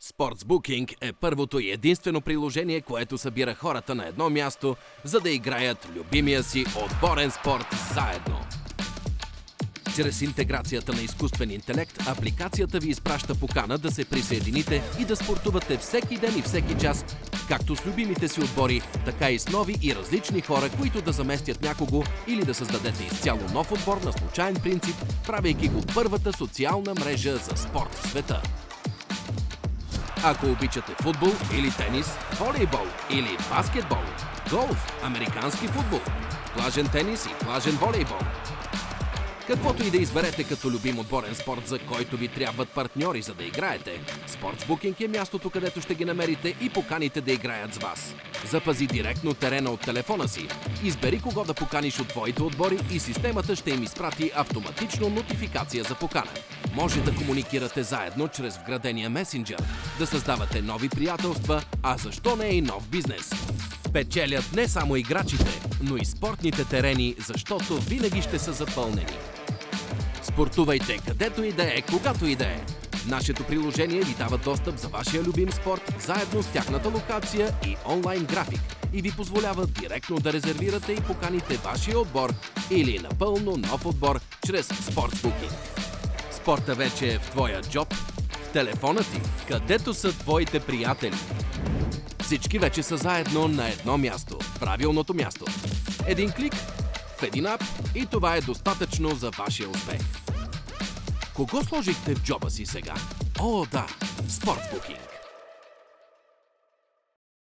Sportsbooking е първото и единствено приложение, което събира хората на едно място, за да играят любимия си отборен спорт заедно. Чрез интеграцията на изкуствен интелект, апликацията ви изпраща покана да се присъедините и да спортувате всеки ден и всеки час, както с любимите си отбори, така и с нови и различни хора, които да заместят някого или да създадете изцяло нов отбор на случайен принцип, правейки го първата социална мрежа за спорт в света. Ако обичате футбол или тенис, волейбол или баскетбол, голф, американски футбол, плажен тенис и плажен волейбол, каквото и да изберете като любим отборен спорт, за който ви трябват партньори, за да играете, Sportsbooking е мястото, където ще ги намерите и поканите да играят с вас. Запази директно терена от телефона си, избери кого да поканиш от твоите отбори и системата ще им изпрати автоматично нотификация за покана. Може да комуникирате заедно чрез вградения месенджер, да създавате нови приятелства, а защо не и нов бизнес. Печелят не само играчите, но и спортните терени, защото винаги ще са запълнени. Спортувайте където и да е, когато и да е. Нашето приложение ви дава достъп за вашия любим спорт, заедно с тяхната локация и онлайн график и ви позволява директно да резервирате и поканите вашия отбор или напълно нов отбор чрез Sportsbooking. Спорта вече е в твоя джоб, в телефона ти, където са твоите приятели. Всички вече са заедно на едно място, правилното място. Един клик, в един ап и това е достатъчно за вашия успех. Кого сложихте в джоба си сега? О, да, Sportsbooking.